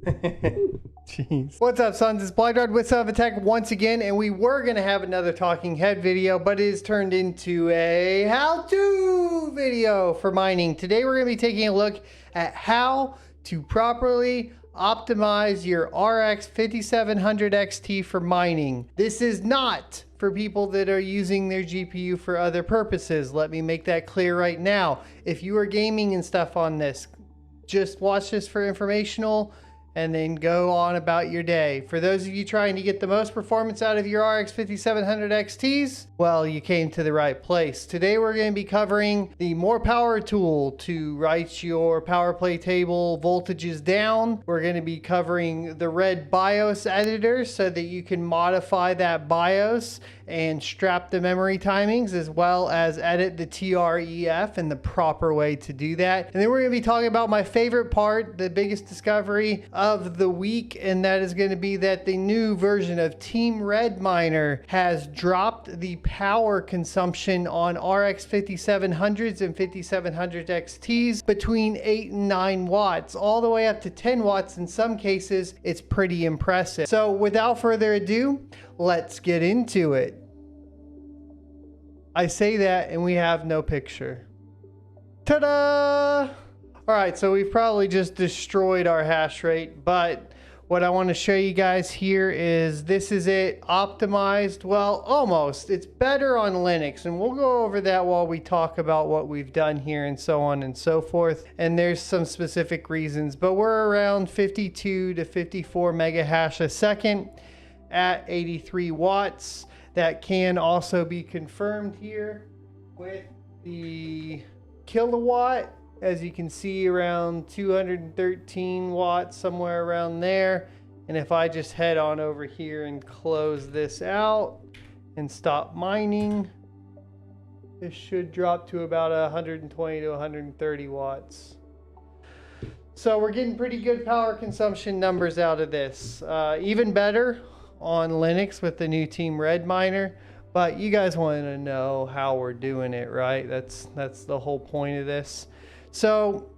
Jeez. What's up, sons? It's Blightrod with Son of a Tech once again, and we were going to have another talking head video, but it has turned into a how-to video for mining. Today we're going to be taking a look at how to properly optimize your RX 5700 XT for mining. This is not for people that are using their GPU for other purposes. Let me make that clear right now. If you are gaming and stuff on this, just watch this for informational and then go on about your day. For those of you trying to get the most performance out of your RX 5700 XTs, well, you came to the right place. Today we're going to be covering the more power tool to write your power play table voltages down. We're going to be covering the red BIOS editor so that you can modify that BIOS and strap the memory timings, as well as edit the TREF and the proper way to do that. And then we're going to be talking about my favorite part, the biggest discovery of the week, and that is going to be that the new version of Team Red Miner has dropped the power consumption on RX 5700s and 5700 XTs between 8 and 9 watts, all the way up to 10 watts in some cases. It's pretty impressive. So without further ado, let's get into it. I say that and we have no picture. Ta-da! All right, so we've probably just destroyed our hash rate, but what I want to show you guys here is this is it optimized. Well, almost. It's better on Linux, and we'll go over that while we talk about what we've done here and so on and so forth. And there's some specific reasons, but we're around 52 to 54 mega hash a second at 83 watts. That can also be confirmed here with the kilowatt. As you can see, around 213 watts, somewhere around there. And if I just head on over here and close this out and stop mining, this should drop to about 120 to 130 watts. So we're getting pretty good power consumption numbers out of this. Even better on Linux with the new Team Red Miner. But you guys want to know how we're doing it, right? That's the whole point of this. So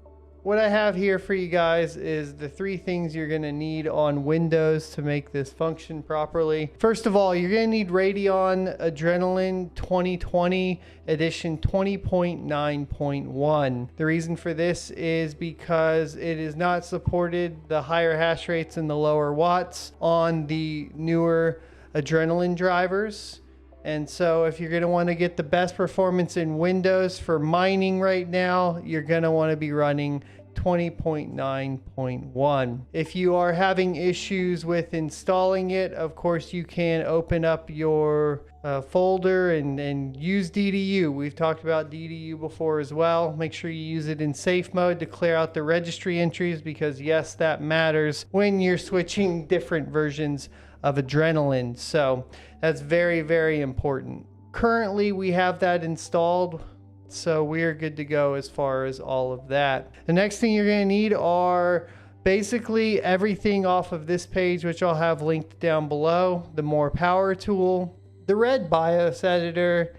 what I have here for you guys is the 3 things you're going to need on Windows to make this function properly. First of all, you're going to need Radeon Adrenalin 2020 edition 20.9.1. The reason for this is because it is not supported the higher hash rates and the lower watts on the newer Adrenalin drivers. And so if you're going to want to get the best performance in Windows for mining right now, you're going to want to be running 20.9.1. If you are having issues with installing it, of course you can open up your folder and use DDU. We've talked about DDU before as well. Make sure you use it in safe mode to clear out the registry entries, because yes, that matters when you're switching different versions of Adrenalin. So that's very, very important. Currently we have that installed, so we're good to go as far as all of that. The next thing you're going to need are basically everything off of this page, which I'll have linked down below. The more power tool, the red BIOS editor,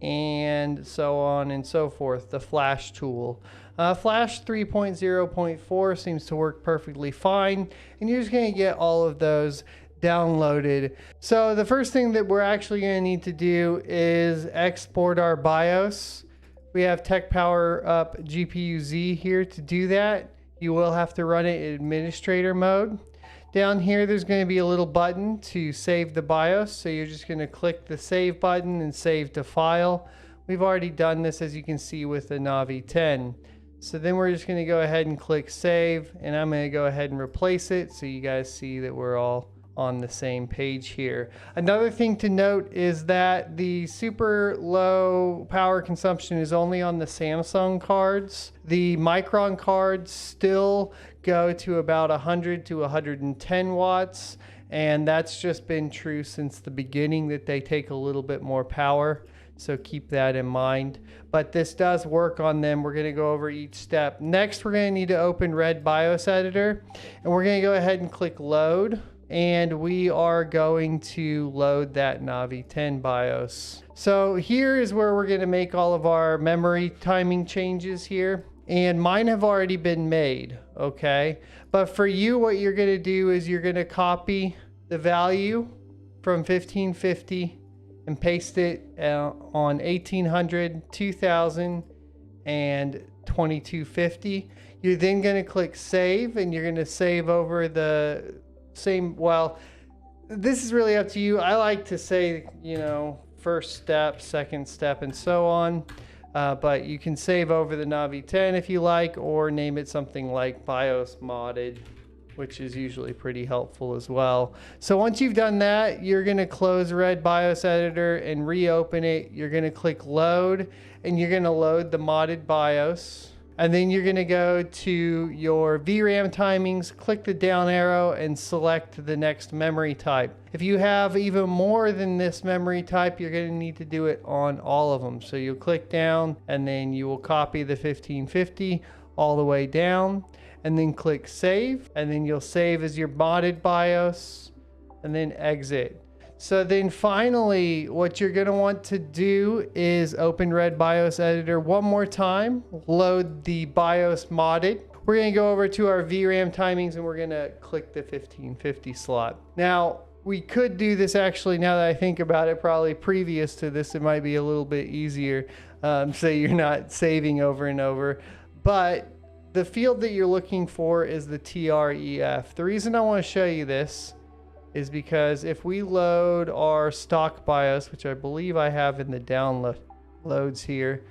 and so on and so forth. The flash tool. Flash 3.0.4 seems to work perfectly fine, and you're just going to get all of those downloaded. So the first thing that we're actually going to need to do is export our BIOS. We have Tech Power Up GPU Z here to do that. You will have to run it in administrator mode. Down here there's going to be a little button to save the BIOS, so you're just going to click the save button and save to file. We've already done this, as you can see, with the Navi 10. So then we're just going to go ahead and click save, and I'm going to go ahead and replace it so you guys see that we're all on the same page here. Another thing to note is that the super low power consumption is only on the Samsung cards. The Micron cards still go to about 100 to 110 watts, and that's just been true since the beginning, that they take a little bit more power. So keep that in mind. But this does work on them. We're going to go over each step. Next, we're going to need to open Red BIOS Editor, and we're going to go ahead and click load. And we are going to load that Navi 10 BIOS. So here is where we're going to make all of our memory timing changes here. and mine have already been made, okay? But for you, what you're gonna do is you're gonna copy the value from 1550 and paste it on 1800, 2000, and 2250. You're then gonna click save, and you're gonna save over the same, well, this is really up to you. I like to say, you know, first step, second step, and so on. But you can save over the Navi 10 if you like, or name it something like BIOS modded, which is usually pretty helpful as well. So once you've done that, you're gonna close Red BIOS Editor and reopen it. You're gonna click load, and you're gonna load the modded BIOS. And then you're gonna go to your VRAM timings, click the down arrow, and select the next memory type. If you have even more than this memory type, you're gonna need to do it on all of them. So you'll click down, and then you will copy the 1550 all the way down, and then click save, and then you'll save as your modded BIOS, and then exit. So then finally, what you're gonna want to do is open Red BIOS Editor one more time, load the BIOS modded. We're gonna go over to our VRAM timings, and we're gonna click the 1550 slot. Now, we could do this actually, now that I think about it, probably previous to this, it might be a little bit easier, so you're not saving over and over. But the field that you're looking for is the TREF. The reason I wanna show you this is because if we load our stock BIOS, which I believe I have in the downloads here,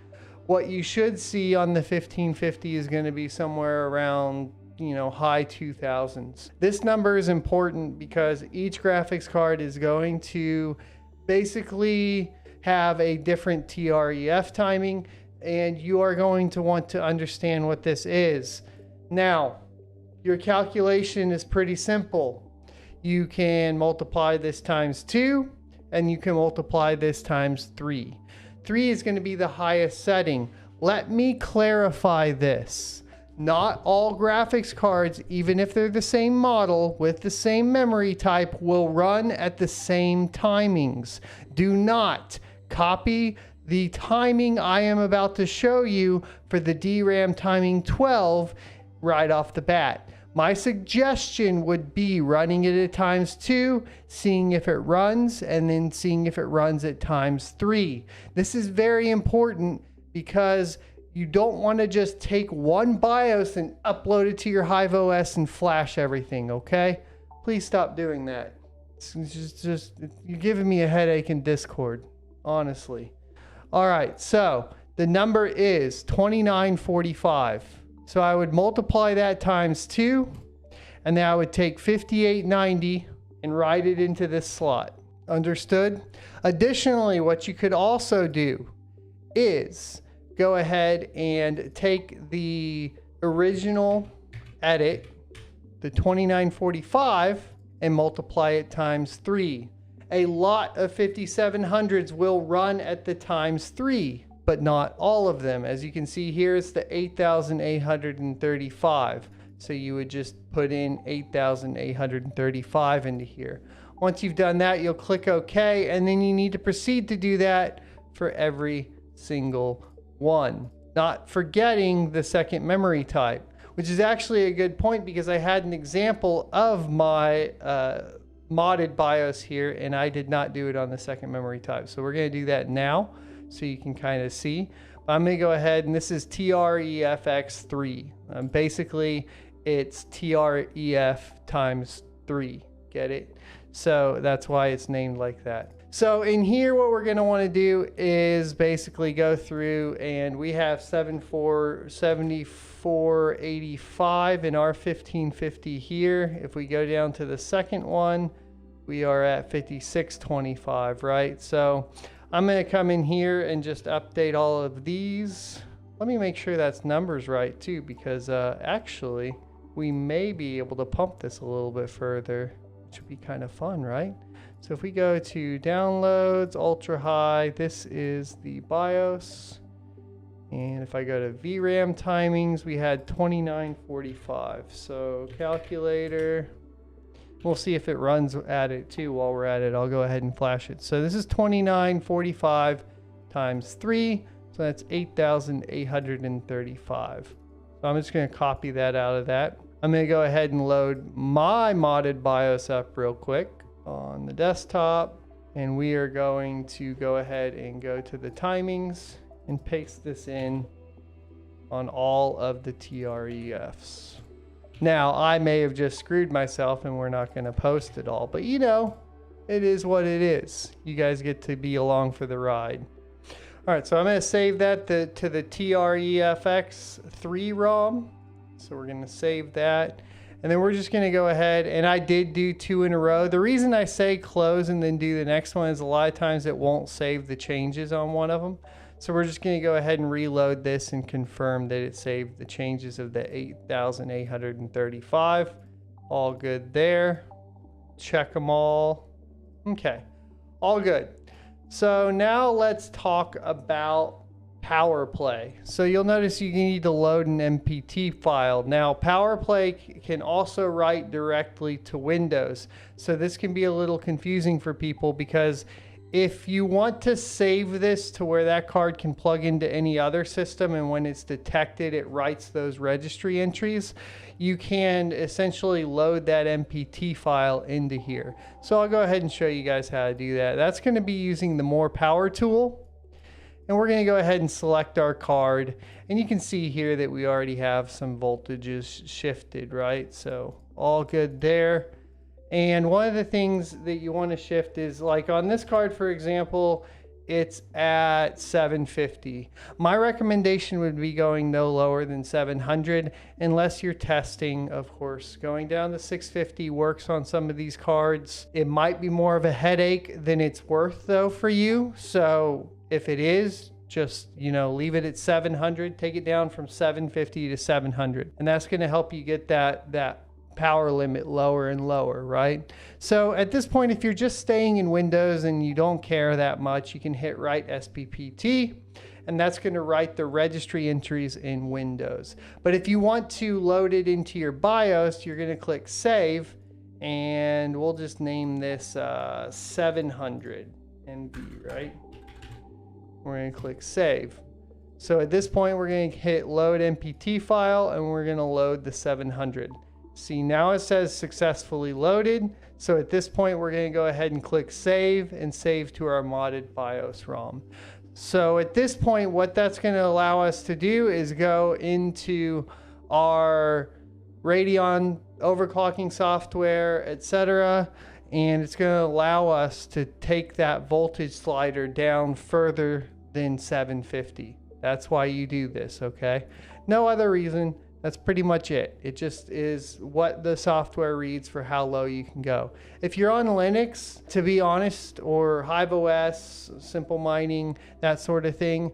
what you should see on the 1550 is going to be somewhere around, you know, high 2000s. This number is important because each graphics card is going to basically have a different TREF timing, and you are going to want to understand what this is. Now, your calculation is pretty simple. You can multiply this times 2, and you can multiply this times 3. 3 is going to be the highest setting. Let me clarify this. Not all graphics cards, even if they're the same model with the same memory type, will run at the same timings. Do not copy the timing I am about to show you for the DRAM timing 12 right off the bat. My suggestion would be running it at times 2, seeing if it runs, and then seeing if it runs at times 3. This is very important because you don't want to just take one BIOS and upload it to your Hive OS and flash everything, okay? Please stop doing that. It's just you're giving me a headache in Discord, honestly. All right, so the number is 2945. So I would multiply that times 2, and then I would take 5890 and write it into this slot. Understood? Additionally, what you could also do is go ahead and take the original edit, the 2945, and multiply it times 3. A lot of 5700s will run at the times 3. But not all of them. As you can see here, it's the 8,835. So you would just put in 8,835 into here. Once you've done that, you'll click OK, and then you need to proceed to do that for every single one. Not forgetting the second memory type, which is actually a good point because I had an example of my modded BIOS here, and I did not do it on the second memory type. So we're going to do that now, so you can kind of see. I'm going to go ahead, and this is TREFX3. Basically, it's TREF times 3. Get it? So that's why it's named like that. So in here, what we're going to want to do is basically go through, and we have 7485 in our 1550 here. If we go down to the second one, we are at 5625, right? So I'm going to come in here and just update all of these. Let me make sure that's numbers right too, because actually we may be able to pump this a little bit further, which would be kind of fun, right? So if we go to downloads, ultra high, this is the BIOS. And if I go to VRAM timings, we had 2945. So calculator, we'll see if it runs at it too while we're at it. I'll go ahead and flash it. So this is 2945 times 3. So that's 8,835. So I'm just going to copy that out of that. I'm going to go ahead and load my modded BIOS up real quick on the desktop. And we are going to go ahead and go to the timings and paste this in on all of the TREFs. Now, I may have just screwed myself and we're not going to post it all, but you know, it is what it is. You guys get to be along for the ride. All right, so I'm going to save that to the TREFX3 ROM. So we're going to save that. And then we're just going to go ahead, and I did do 2 in a row. The reason I say close and then do the next one is a lot of times it won't save the changes on one of them. So we're just going to go ahead and reload this and confirm that it saved the changes of the 8,835. All good there. Check them all. Okay, all good. So now let's talk about PowerPlay. So you'll notice you need to load an MPT file. Now PowerPlay can also write directly to Windows. So this can be a little confusing for people because if you want to save this to where that card can plug into any other system and when it's detected it writes those registry entries, you can essentially load that MPT file into here. So I'll go ahead and show you guys how to do that. That's going to be using the More Power tool. And we're going to go ahead and select our card. And you can see here that we already have some voltages shifted, right? So all good there. And one of the things that you want to shift is like on this card, for example, it's at 750. My recommendation would be going no lower than 700 unless you're testing, of course. Going down to 650 works on some of these cards. It might be more of a headache than it's worth though for you. So if it is, just, you know, leave it at 700, take it down from 750 to 700. And that's going to help you get that power limit lower and lower, right? So at this point, if you're just staying in Windows and you don't care that much, you can hit write SPPT, and that's going to write the registry entries in Windows. But if you want to load it into your BIOS, you're going to click save, and we'll just name this 700 MB, right? We're going to click save. So at this point, we're going to hit load MPT file, and we're going to load the 700. See, now it says successfully loaded. So at this point, we're going to go ahead and click save and save to our modded BIOS ROM. So at this point, what that's going to allow us to do is go into our Radeon overclocking software, etc. And it's going to allow us to take that voltage slider down further than 750. That's why you do this, okay? No other reason. That's pretty much it. It just is what the software reads for how low you can go. If you're on Linux, to be honest, or HiveOS, Simple Mining, that sort of thing,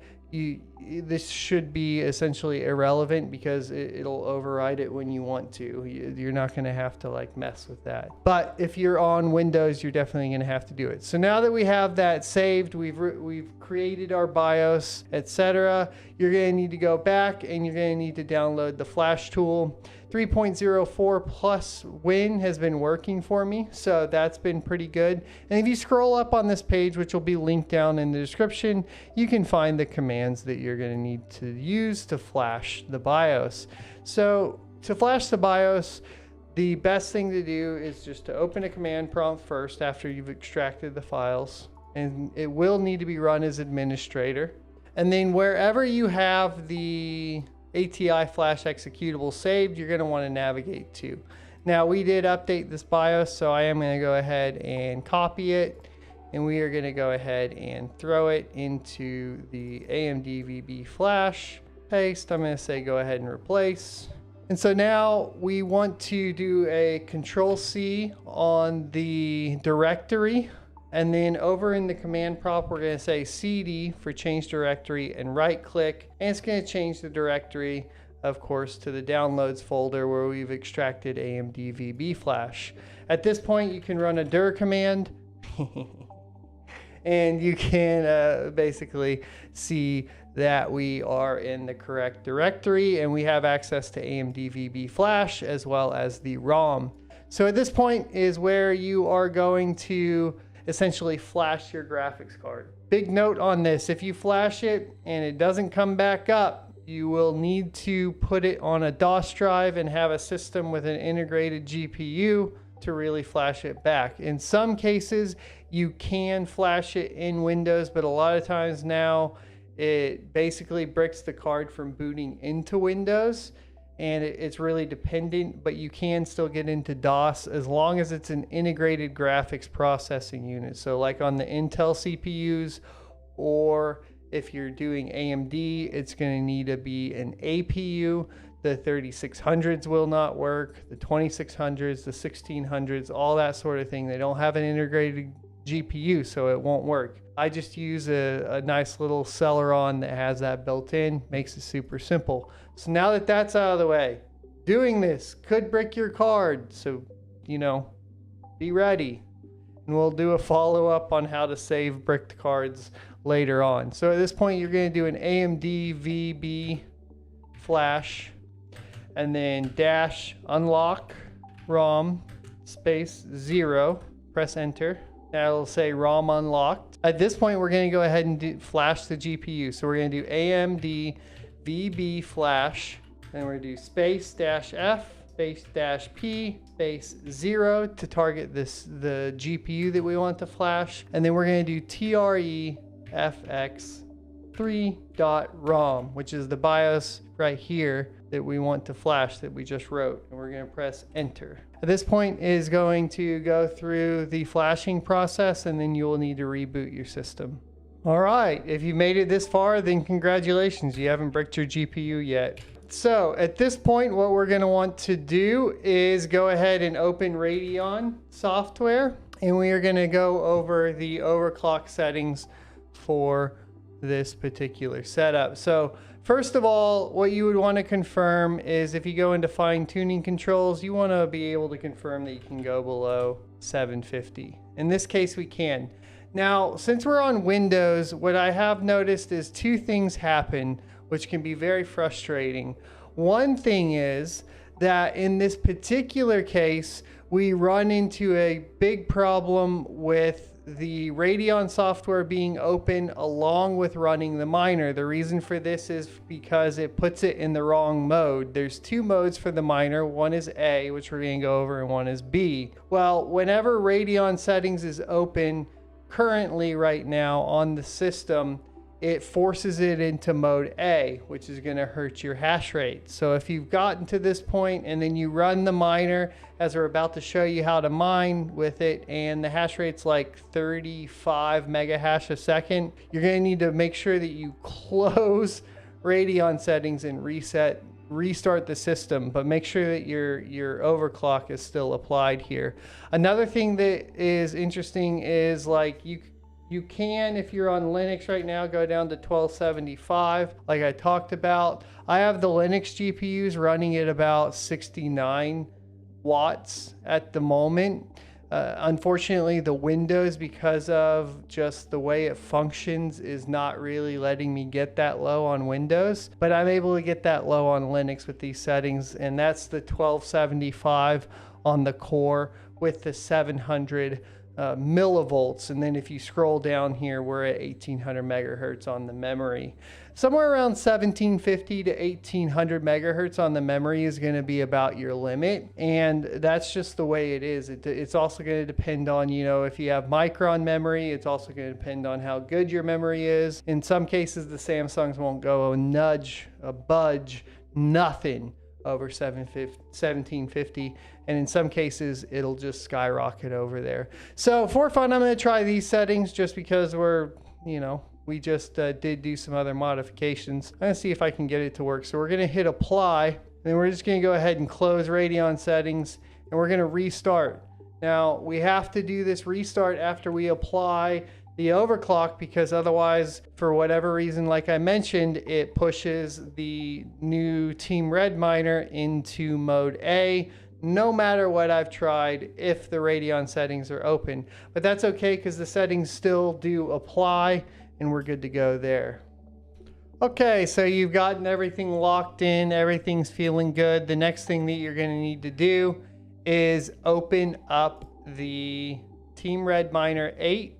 this should be essentially irrelevant because it'll override it when you want to. You're not going to have to like mess with that. But if you're on Windows, you're definitely going to have to do it. So now that we have that saved, we've created our BIOS, etc. You're going to need to go back and you're going to need to download the Flash tool. 3.04 plus Win has been working for me, so that's been pretty good. And if you scroll up on this page, which will be linked down in the description, you can find the commands that you're going to need to use to flash the BIOS. So to flash the BIOS, the best thing to do is just to open a command prompt first after you've extracted the files, and it will need to be run as administrator. And then wherever you have the ATI flash executable saved, you're going to want to navigate to. Now we did update this BIOS, so I am going to go ahead and copy it, and we are going to go ahead and throw it into the AMD VB flash. Paste. I'm going to say go ahead and replace. And so now we want to do a Control-C on the directory. And then over in the command prompt, we're going to say CD for change directory and right click. And it's going to change the directory, of course, to the downloads folder where we've extracted AMD VB flash. At this point, you can run a dir command and you can basically see that we are in the correct directory and we have access to AMD VB flash as well as the ROM. So at this point is where you are going to essentially flash your graphics card. Big note on this, if you flash it and it doesn't come back up, you will need to put it on a DOS drive and have a system with an integrated GPU to really flash it back. In some cases, you can flash it in Windows, but a lot of times now it basically bricks the card from booting into Windows, and it's really dependent, but you can still get into DOS as long as it's an integrated graphics processing unit. So like on the Intel CPUs, or if you're doing AMD, it's going to need to be an APU. The 3600s will not work, the 2600s, the 1600s, all that sort of thing. They don't have an integrated GPU, so it won't work. I just use a nice little Celeron that has that built in, makes it super simple. So now that that's out of the way, doing this could brick your card, so, you know, be ready. And we'll do a follow-up on how to save bricked cards later on. So at this point, you're going to do an AMD VB flash, and then dash unlock ROM space 0, press enter. That'll say ROM unlocked. At this point, we're going to go ahead and flash the GPU. So we're going to do AMD VB flash, and we're going to do space dash F space dash P space 0 to target the GPU that we want to flash, and then we're going to do TREFX3.ROM, which is the BIOS right here that we want to flash that we just wrote, and we're going to press enter. At this point is going to go through the flashing process, and then you will need to reboot your system. All right, if you made it this far, then congratulations, you haven't bricked your GPU yet. So at this point, what we're going to want to do is go ahead and open Radeon software, and we are going to go over the overclock settings for this particular setup. So first of all, what you would want to confirm is if you go into fine tuning controls, you want to be able to confirm that you can go below 750. In this case, we can. Now, since we're on Windows, what I have noticed is two things happen, which can be very frustrating. One thing is that in this particular case, we run into a big problem with the Radeon software being open along with running the miner. The reason for this is because it puts it in the wrong mode. There's two modes for the miner. One is A, which we're going to go over, and one is B. Well, whenever Radeon settings is open currently right now on the system, it forces it into mode A, which is going to hurt your hash rate. So if you've gotten to this point and then you run the miner, as we're about to show you how to mine with it, and the hash rate's like 35 mega hash a second, you're going to need to make sure that you close Radeon settings and restart the system, but make sure that your overclock is still applied here. Another thing that is interesting is like you can, if you're on Linux right now, go down to 1275 like I talked about. I have the Linux GPUs running at about 69 watts at the moment. Unfortunately, the Windows, because of just the way it functions, is not really letting me get that low on Windows, but I'm able to get that low on Linux with these settings, and that's the 1275 on the core with the 700 millivolts. And then if you scroll down here, we're at 1800 megahertz on the memory. Somewhere around 1750 to 1800 megahertz on the memory is going to be about your limit, and that's just the way it is. It's also going to depend on, you know, if you have micron memory. It's also going to depend on how good your memory is. In some cases, the Samsungs won't go a budge, nothing over 1750, and in some cases it'll just skyrocket over there. So for fun, I'm going to try these settings just because we just did do some other modifications. I'm going to see if I can get it to work. So we're going to hit apply, and then we're just going to go ahead and close Radeon settings, and we're going to restart. Now we have to do this restart after we apply the overclock, because otherwise, for whatever reason, like I mentioned, it pushes the new Team Red miner into mode A, no matter what I've tried, if the Radeon settings are open. But that's okay, because the settings still do apply, and we're good to go there. Okay, so you've gotten everything locked in, everything's feeling good. The next thing that you're going to need to do is open up the Team Red Miner 8.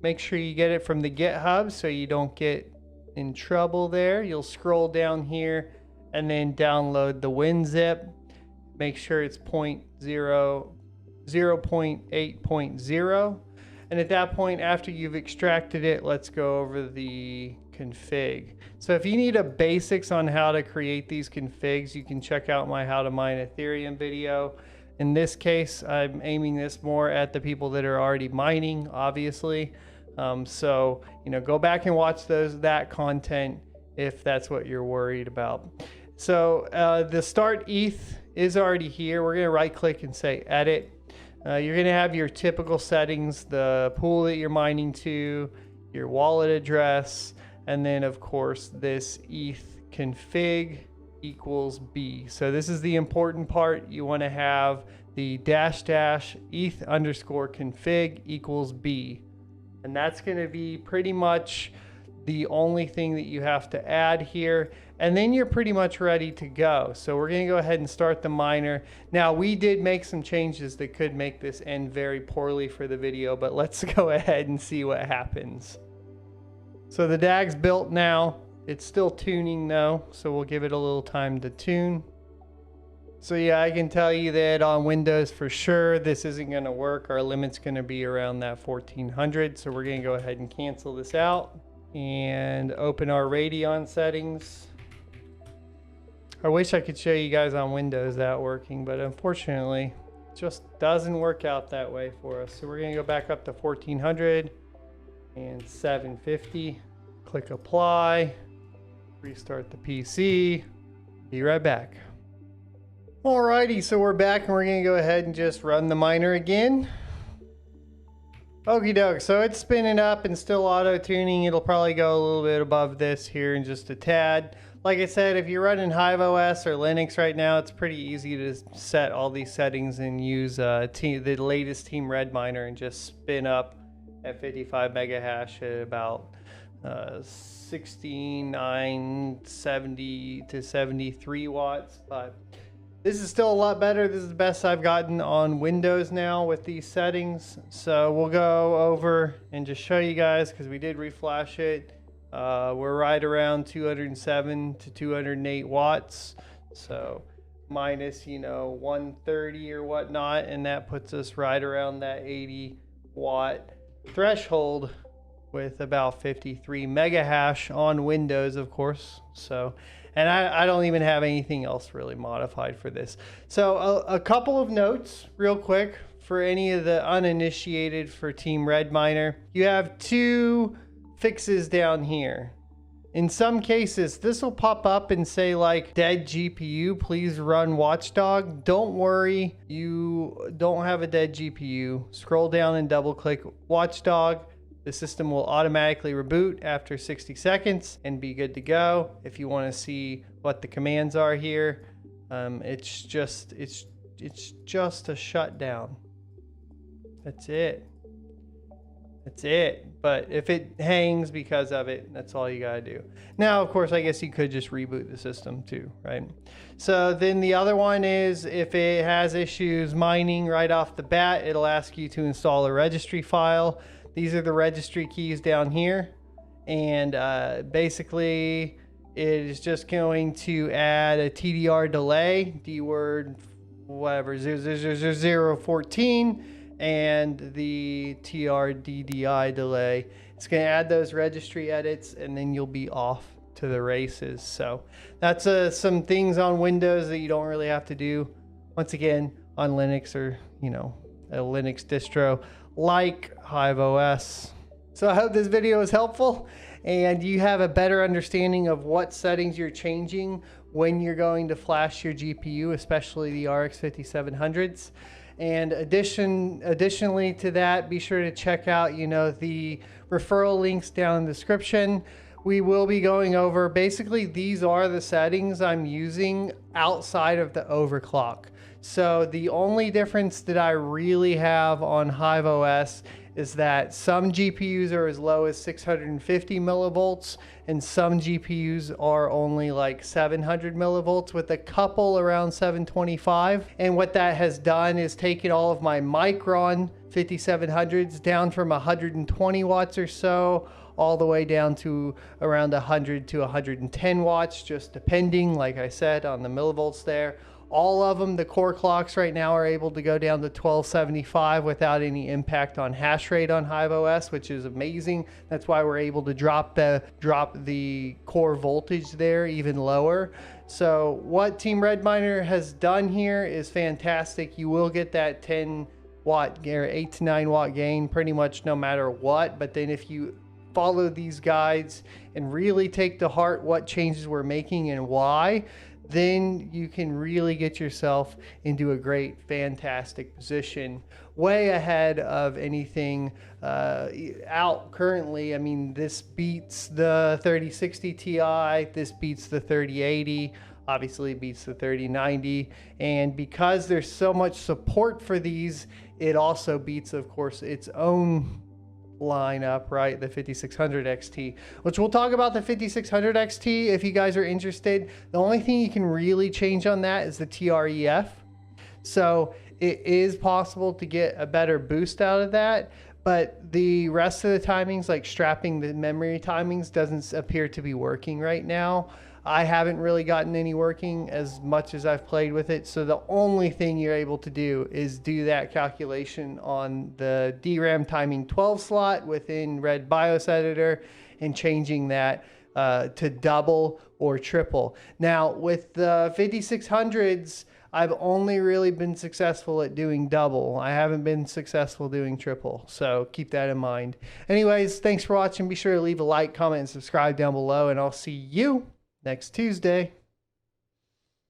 Make sure you get it from the GitHub so you don't get in trouble there, you'll scroll down here and then download the WinZip. Make sure it's 0.8.0. And at that point, after you've extracted it, let's go over the config. So if you need a basics on how to create these configs, you can check out my How to Mine Ethereum video. In this case, I'm aiming this more at the people that are already mining, obviously. So, go back and watch that content if that's what you're worried about. So the start ETH is already here. We're going to right click and say edit. You're going to have your typical settings, the pool that you're mining to, your wallet address, and then of course this ETH config equals B. So this is the important part. You want to have the -- ETH_config equals B. And that's going to be pretty much the only thing that you have to add here. And then you're pretty much ready to go. So we're going to go ahead and start the miner. Now we did make some changes that could make this end very poorly for the video, but let's go ahead and see what happens. So the DAG's built now. It's still tuning though, so we'll give it a little time to tune. So yeah, I can tell you that on Windows for sure, this isn't going to work. Our limit's going to be around that 1400. So we're going to go ahead and cancel this out and open our Radeon settings. I wish I could show you guys on Windows that working, but unfortunately, it just doesn't work out that way for us. So we're going to go back up to 1400 and 750. Click apply, restart the PC. Be right back. Alrighty, so we're back and we're going to go ahead and just run the miner again. Okie doke, so it's spinning up and still auto tuning. It'll probably go a little bit above this here in just a tad. Like I said, if you're running HiveOS or Linux right now, it's pretty easy to set all these settings and use the latest Team Red miner and just spin up at 55 mega hash at about 6970 to 73 watts. But this is still a lot better. This is the best I've gotten on Windows now with these settings. So we'll go over and just show you guys, because we did reflash it. We're right around 207 to 208 watts. So minus, 130 or whatnot. And that puts us right around that 80 watt threshold with about 53 mega hash on Windows, of course. So, and I don't even have anything else really modified for this. So a couple of notes real quick for any of the uninitiated for Team Red Miner. You have two fixes down here. In some cases, this will pop up and say like dead GPU, please run Watchdog. Don't worry, you don't have a dead GPU. Scroll down and double click Watchdog. The system will automatically reboot after 60 seconds and be good to go. If you want to see what the commands are here, it's just a shutdown. That's it. That's it. But if it hangs because of it, that's all you gotta do. Now, of course, I guess you could just reboot the system too, right? So then the other one is if it has issues mining right off the bat, it'll ask you to install a registry file. These are the registry keys down here. And basically, it is just going to add a TDR delay, DWORD, whatever, 00014. And the TRDDI delay. It's going to add those registry edits, and then you'll be off to the races. So that's some things on Windows that you don't really have to do. Once again, on Linux or, a Linux distro like HiveOS. So I hope this video was helpful and you have a better understanding of what settings you're changing when you're going to flash your GPU, especially the RX 5700s. And additionally to that, be sure to check out, the referral links down in the description. We will be going over, basically these are the settings I'm using outside of the overclock. So the only difference that I really have on HiveOS is that some GPUs are as low as 650 millivolts and some GPUs are only like 700 millivolts with a couple around 725. And what that has done is taken all of my Micron 5700s down from 120 watts or so all the way down to around 100 to 110 watts, just depending, like I said, on the millivolts there. All of them, the core clocks right now are able to go down to 1275 without any impact on hash rate on HiveOS, which is amazing. That's why we're able to drop the core voltage there even lower. So what Team Redminer has done here is fantastic. You will get that 10 watt or 8 to 9 watt gain pretty much no matter what. But then if you follow these guides and really take to heart what changes we're making and why, then you can really get yourself into a great, fantastic position, way ahead of anything out currently. I mean, this beats the 3060 Ti, this beats the 3080, obviously beats the 3090, and because there's so much support for these, it also beats, of course, its own lineup, right? The 5600 XT, which we'll talk about the 5600 XT if you guys are interested. The only thing you can really change on that is the TREF. So it is possible to get a better boost out of that, but the rest of the timings, like strapping the memory timings, doesn't appear to be working right now. I haven't really gotten any working as much as I've played with it. So the only thing you're able to do is do that calculation on the DRAM timing 12 slot within Red BIOS Editor and changing that to double or triple. Now with the 5600s, I've only really been successful at doing double. I haven't been successful doing triple. So keep that in mind. Anyways, thanks for watching. Be sure to leave a like, comment, and subscribe down below, and I'll see you next Tuesday.